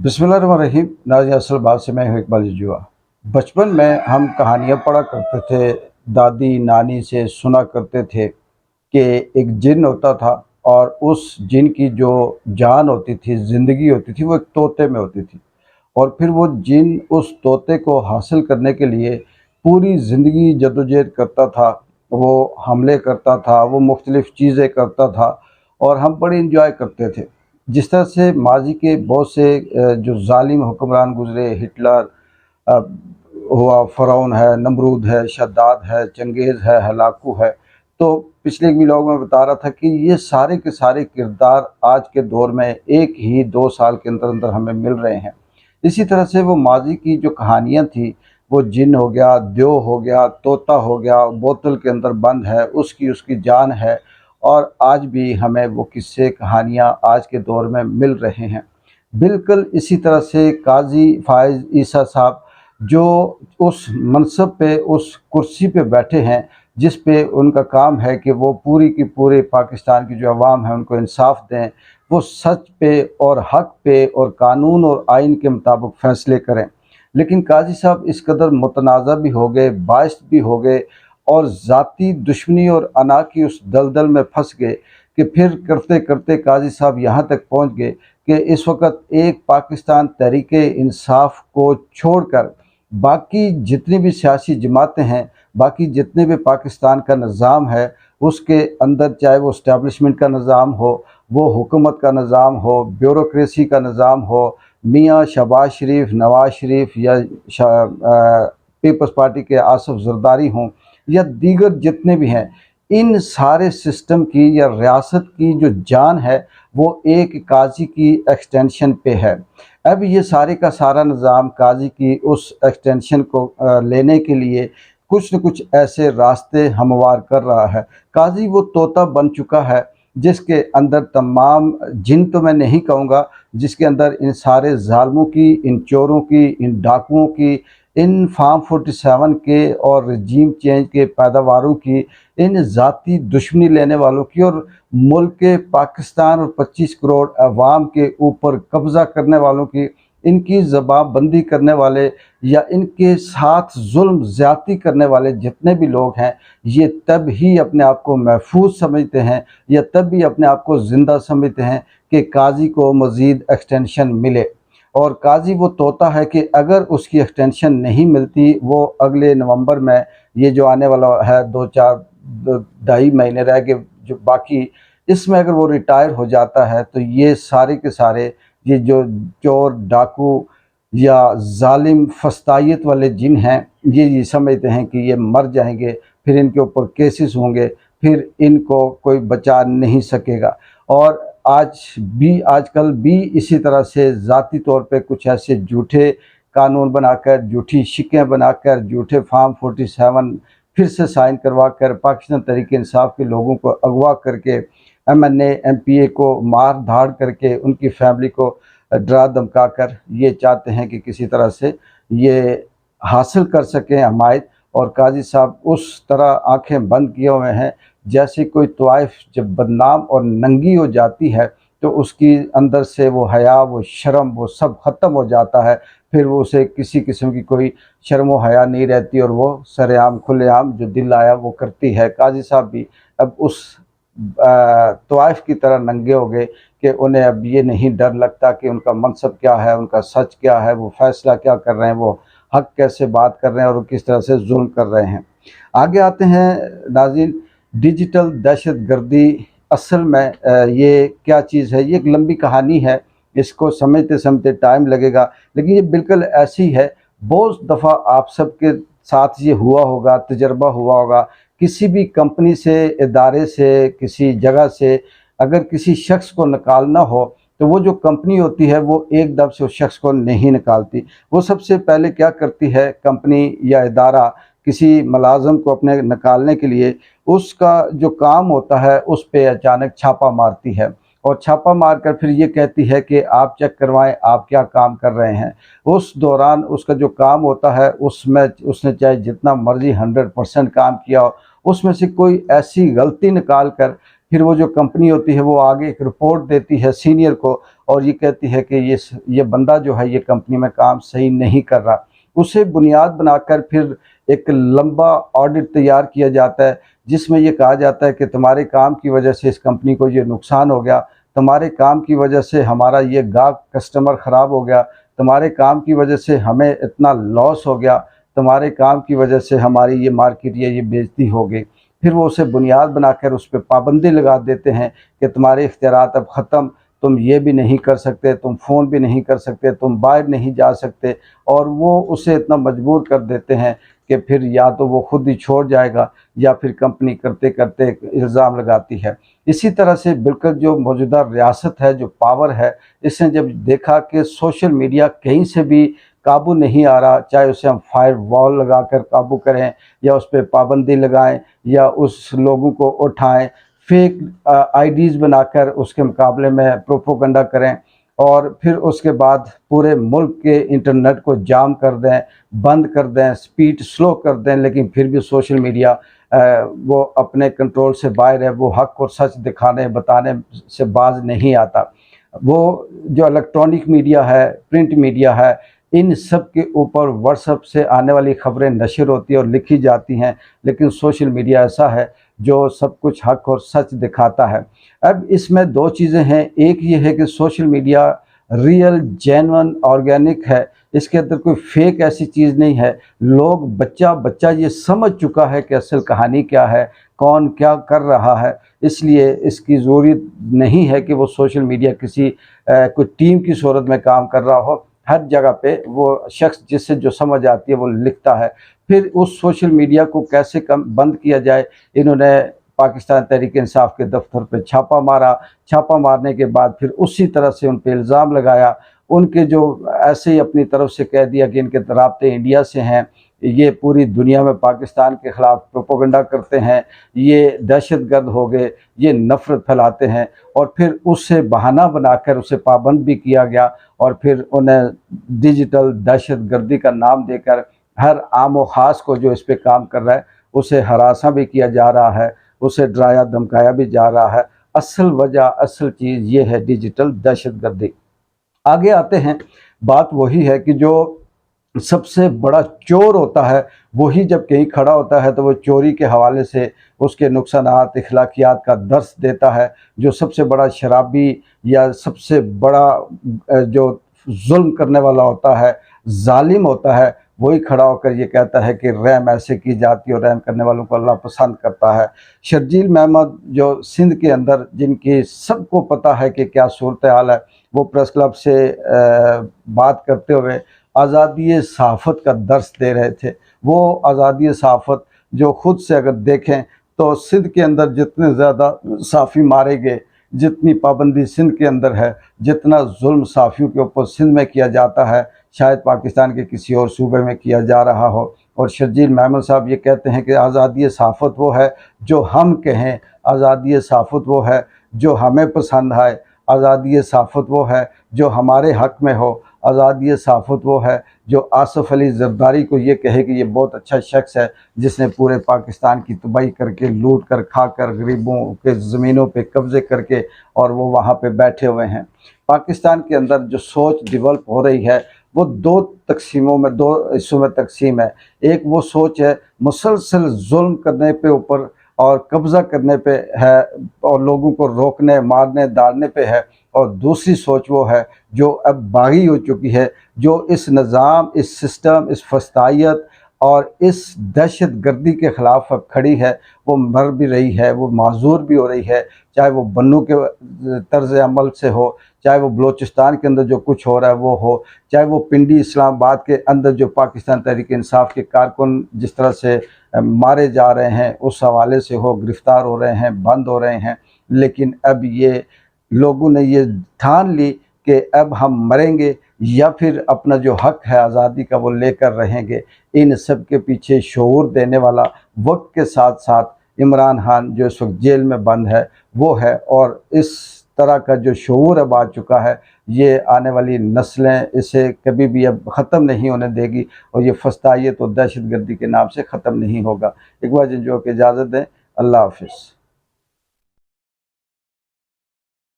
बिस्मिल्लाहिर्रहमानिर्रहीम। नाज़रीन असल बात से मैं हूँ इकबाल जुआ। बचपन में हम कहानियाँ पढ़ा करते थे, दादी नानी से सुना करते थे कि एक जिन होता था और उस जिन की जो जान होती थी, ज़िंदगी होती थी, वो एक तोते में होती थी। और फिर वो जिन उस तोते को हासिल करने के लिए पूरी ज़िंदगी जद्दोजहद करता था, वो हमले करता था, वो मुख्तलिफ़ चीज़ें करता था और हम बड़े इंजॉय करते थे। जिस तरह से माज़ी के बहुत से जो ज़ालिम हुक्मरान गुज़रे, हिटलर अ, हुआ, फ़िरौन है, नमरूद है, शद्दाद है, चंगेज़ है, हलाकू है। तो पिछले व्लॉग में बता रहा था कि ये सारे के सारे किरदार आज के दौर में एक ही 2 साल के अंदर-अंदर हमें मिल रहे हैं। इसी तरह से वो माज़ी की जो कहानियाँ थी, वो जिन हो गया, द्यो हो गया, तोता हो गया, बोतल के अंदर बंद है, उसकी उसकी जान है और आज भी हमें वो किस्से कहानियाँ आज के दौर में मिल रहे हैं। बिल्कुल इसी तरह से काज़ी फ़ाइज़ ईसा साहब जो उस मनसब पे, उस कुर्सी पे बैठे हैं, जिस पे उनका काम है कि वो पूरी की पूरे पाकिस्तान की जो अवाम है उनको इंसाफ दें, वो सच पे और हक़ पे और कानून और आइन के मुताबिक फ़ैसले करें। लेकिन काज़ी साहब इस कदर मुतनाज़ा भी हो गए, बाइस भी हो गए और ज़ाती दुश्मनी और अना की उस दलदल में फँस गए कि फिर करते-करते काज़ी साहब यहाँ तक पहुँच गए कि इस वक़्त एक पाकिस्तान तहरीक-ए-इंसाफ़ को छोड़कर बाकी जितनी भी सियासी जमातें हैं, बाकी जितने भी पाकिस्तान का निज़ाम है, उसके अंदर चाहे वो एस्टेब्लिशमेंट का निज़ाम हो, वो हुकूमत का निज़ाम हो, ब्यूरोक्रेसी का निज़ाम हो, मियाँ शहबाज शरीफ, नवाज़ शरीफ या पीपल्स पार्टी के आसिफ ज़रदारी हों या दीगर जितने भी हैं, इन सारे सिस्टम की या रियासत की जो जान है, वो एक काज़ी की एक्सटेंशन पे है। अब ये सारे का सारा निज़ाम काज़ी की उस एक्सटेंशन को लेने के लिए कुछ न कुछ ऐसे रास्ते हमवार कर रहा है। काज़ी वो तोता बन चुका है जिसके अंदर तमाम जिन तो मैं नहीं कहूँगा, जिसके अंदर इन सारे ज़ालिमों की, इन चोरों की, इन डाकुओं की, इन फार्म 47 के और रजीम चेंज के पैदावारों की, इन ज़ाती दुश्मनी लेने वालों की और मुल्क पाकिस्तान और 25 करोड़ अवाम के ऊपर कब्ज़ा करने वालों की, इनकी ज़बाबंदी करने वाले या इनके साथ जुल्म ज़्यादती करने वाले जितने भी लोग हैं, ये तब ही अपने आप को महफूज समझते हैं या तब भी अपने आप को ज़िंदा समझते हैं कि काज़ी को मज़ीद एक्सटेंशन मिले। और काज़ी वो तोता है कि अगर उसकी एक्सटेंशन नहीं मिलती, वो अगले नवंबर में, ये जो आने वाला है 2-4 ढाई महीने रह गए जो बाकी, इसमें अगर वो रिटायर हो जाता है तो ये सारे के सारे ये जो चोर, डाकू या ज़ालिम फस्तायत वाले जिन हैं, ये समझते हैं कि ये मर जाएँगे, फिर इनके ऊपर केसेस होंगे, फिर इनको कोई बचा नहीं सकेगा। और आज भी, आजकल भी इसी तरह से ज़ाती तौर पे कुछ ऐसे झूठे कानून बनाकर, झूठी शिकें बनाकर, झूठे फार्म 47 फिर से साइन करवा कर पाकिस्तान तहरीक-ए-इंसाफ के लोगों को अगवा करके, एमएनए, एमपीए को मार-धाड़ करके, उनकी फैमिली को डरा धमका कर ये चाहते हैं कि किसी तरह से ये हासिल कर सकें हमायत। और काज़ी साहब उस तरह आँखें बंद किए हुए हैं जैसे कोई तवाइफ जब बदनाम और नंगी हो जाती है तो उसकी अंदर से वो हया, वो शर्म, वो सब ख़त्म हो जाता है। फिर वो उसे किसी किस्म की कोई शर्म व हया नहीं रहती और वो सरेआम खुलेआम जो दिल आया वो करती है। काज़ी साहब भी अब उस तवाइफ की तरह नंगे हो गए कि उन्हें अब ये नहीं डर लगता कि उनका मनसब क्या है, उनका सच क्या है, वो फ़ैसला क्या कर रहे हैं, वो हक़ कैसे बात कर रहे हैं और वो किस तरह से जुल्म कर रहे हैं। आगे आते हैं नाज़रीन, डिजिटल दहशतगर्दी असल में ये क्या चीज़ है? ये एक लंबी कहानी है, इसको समझते-समझते टाइम लगेगा, लेकिन ये बिल्कुल ऐसी है। बहुत दफ़ा आप सबके साथ ये हुआ होगा, तजुर्बा हुआ होगा, किसी भी कंपनी से, इदारे से, किसी जगह से अगर किसी शख्स को निकालना हो, तो वो जो कंपनी होती है वो एकदम से उस शख्स को नहीं निकालती। वो सबसे पहले क्या करती है कंपनी या इदारा, किसी मुलाज़िम को अपने निकालने के लिए उसका जो काम होता है उस पे अचानक छापा मारती है और छापा मारकर फिर ये कहती है कि आप चेक करवाएँ आप क्या काम कर रहे हैं। उस दौरान उसका जो काम होता है उसमें उसने चाहे जितना मर्ज़ी 100% काम किया हो, उसमें से कोई ऐसी गलती निकाल कर फिर वो जो कंपनी होती है वो आगे एक रिपोर्ट देती है सीनियर को और ये कहती है कि ये बंदा जो है ये कंपनी में काम सही नहीं कर रहा। उसे बुनियाद बनाकर फिर एक लंबा ऑडिट तैयार किया जाता है, जिसमें ये कहा जाता है कि तुम्हारे काम की वजह से इस कंपनी को ये नुकसान हो गया, तुम्हारे काम की वजह से हमारा ये गाहक कस्टमर ख़राब हो गया, तुम्हारे काम की वजह से हमें इतना लॉस हो गया, तुम्हारे काम की वजह से हमारी ये मार्केट ये बेइज्जती हो गई। फिर वो उसे बुनियाद बनाकर उस पे पाबंदी लगा देते हैं कि तुम्हारे इख्तियारात अब ख़त्म, तुम ये भी नहीं कर सकते, तुम फ़ोन भी नहीं कर सकते, तुम बाहर नहीं जा सकते। और वो उसे इतना मजबूर कर देते हैं कि फिर या तो वो खुद ही छोड़ जाएगा या फिर कंपनी करते करते इल्ज़ाम लगाती है। इसी तरह से बिल्कुल जो मौजूदा रियासत है, जो पावर है, इसने जब देखा कि सोशल मीडिया कहीं से भी काबू नहीं आ रहा, चाहे उसे हम फायर वॉल लगा कर काबू करें या उस पर पाबंदी लगाएं या उस लोगों को उठाएं, फेक आईडीज़ बनाकर उसके मुकाबले में प्रोपोगंडा करें और फिर उसके बाद पूरे मुल्क के इंटरनेट को जाम कर दें, बंद कर दें, स्पीड स्लो कर दें, लेकिन फिर भी सोशल मीडिया वो अपने कंट्रोल से बाहर है, वो हक़ और सच दिखाने बताने से बाज नहीं आता। वो जो इलेक्ट्रॉनिक मीडिया है, प्रिंट मीडिया है, इन सब के ऊपर व्हाट्सएप से आने वाली ख़बरें नशर होती हैं और लिखी जाती हैं, लेकिन सोशल मीडिया ऐसा है जो सब कुछ हक़ और सच दिखाता है। अब इसमें 2 चीज़ें हैं, एक ये है कि social media real, genuine, organic है, इसके अंदर कोई फेक ऐसी चीज़ नहीं है। लोग बच्चा ये समझ चुका है कि असल कहानी क्या है, कौन क्या कर रहा है, इसलिए इसकी ज़रूरत नहीं है कि वो सोशल मीडिया किसी कोई टीम की सूरत में काम कर रहा हो। हर जगह पे वो शख्स जिससे जो समझ आती है वो लिखता है। फिर उस सोशल मीडिया को कैसे कम बंद किया जाए, इन्होंने पाकिस्तान तहरीक-ए-इंसाफ के दफ्तर पे छापा मारा। छापा मारने के बाद फिर उसी तरह से उन पे इल्ज़ाम लगाया। उनके जो ऐसे ही अपनी तरफ से कह दिया कि इनके राब्ते इंडिया से हैं, ये पूरी दुनिया में पाकिस्तान के ख़िलाफ़ प्रोपेगेंडा करते हैं, ये दहशतगर्द हो गए, ये नफ़रत फैलाते हैं। और फिर उससे बहाना बनाकर उसे पाबंद भी किया गया और फिर उन्हें डिजिटल दहशतगर्दी का नाम देकर हर आम व ख़ास को जो इस पे काम कर रहा है, उसे हरासा भी किया जा रहा है, उसे डराया धमकाया भी जा रहा है। असल वजह, असल चीज़ ये है डिजिटल दहशतगर्दी। आगे आते हैं, बात वही है कि जो सबसे बड़ा चोर होता है, वही जब कहीं खड़ा होता है तो वो चोरी के हवाले से उसके नुकसानात, अखलाकियात का दर्स देता है। जो सबसे बड़ा शराबी या सबसे बड़ा जो जुल्म करने वाला होता है, ज़ालिम होता है, वही खड़ा होकर ये कहता है कि रहम ऐसे की जाती है और रहम करने वालों को अल्लाह पसंद करता है। शर्जील महमूद जो सिंध के अंदर, जिनकी सबको पता है कि क्या सूरत हाल है, वो प्रेस क्लब से बात करते हुए आज़ादी सहाफ़त का दर्स दे रहे थे। वो आज़ादी सहाफ़त जो ख़ुद से अगर देखें तो सिंध के अंदर जितने ज़्यादा सहाफ़ी मारे गए, जितनी पाबंदी सिंध के अंदर है, जितना जुल्म सहाफ़ियों के ऊपर सिंध में किया जाता है, शायद पाकिस्तान के किसी और सूबे में किया जा रहा हो। और शर्जील महमूद साहब ये कहते हैं कि आज़ादी सहाफ़त वो है जो हम कहें, आज़ादी सहाफ़त वो है जो हमें पसंद आए, आज़ादी सहाफ़त वो है जो हमारे हक़ में हो, आज़ादी सहाफ़त वो है जो आसिफ अली ज़रदारी को ये कहे कि ये बहुत अच्छा शख्स है जिसने पूरे पाकिस्तान की तबाही करके, लूट कर, खा कर, गरीबों के ज़मीनों पे कब्ज़े करके और वो वहाँ पे बैठे हुए हैं। पाकिस्तान के अंदर जो सोच डेवलप हो रही है वो 2 तक़सीमों में, 2 हिस्सों में तक़सीम है। एक वो सोच है मुसलसल जुल्म करने पे ऊपर और कब्ज़ा करने पे है और लोगों को रोकने, मारने, दाड़ने पे है। और दूसरी सोच वो है जो अब बागी हो चुकी है, जो इस निज़ाम, इस सिस्टम, इस फस्तायत और इस दहशतगर्दी के ख़िलाफ़ अब खड़ी है। वो मर भी रही है, वो माज़ूर भी हो रही है, चाहे वो बन्नू के तर्ज़ अमल से हो, चाहे वो बलूचिस्तान के अंदर जो कुछ हो रहा है वो हो, चाहे वो पिंडी इस्लामाबाद के अंदर जो पाकिस्तान तहरीक इंसाफ के कारकुन जिस तरह से मारे जा रहे हैं उस हवाले से हो, गिरफ़्तार हो रहे हैं, बंद हो रहे हैं। लेकिन अब ये लोगों ने ये ठान ली कि अब हम मरेंगे या फिर अपना जो हक़ है आज़ादी का वो लेकर रहेंगे। इन सब के पीछे शऊर देने वाला वक्त के साथ साथ इमरान खान जो इस वक्त जेल में बंद है वो है। और इस तरह का जो शऊर अब आ चुका है, ये आने वाली नस्लें इसे कभी भी अब ख़त्म नहीं होने देगी और ये फस्तायत और दहशतगर्दी के नाम से ख़त्म नहीं होगा। एक बार जिन जो कि इजाज़त दें, अल्लाह हाफ़िज़।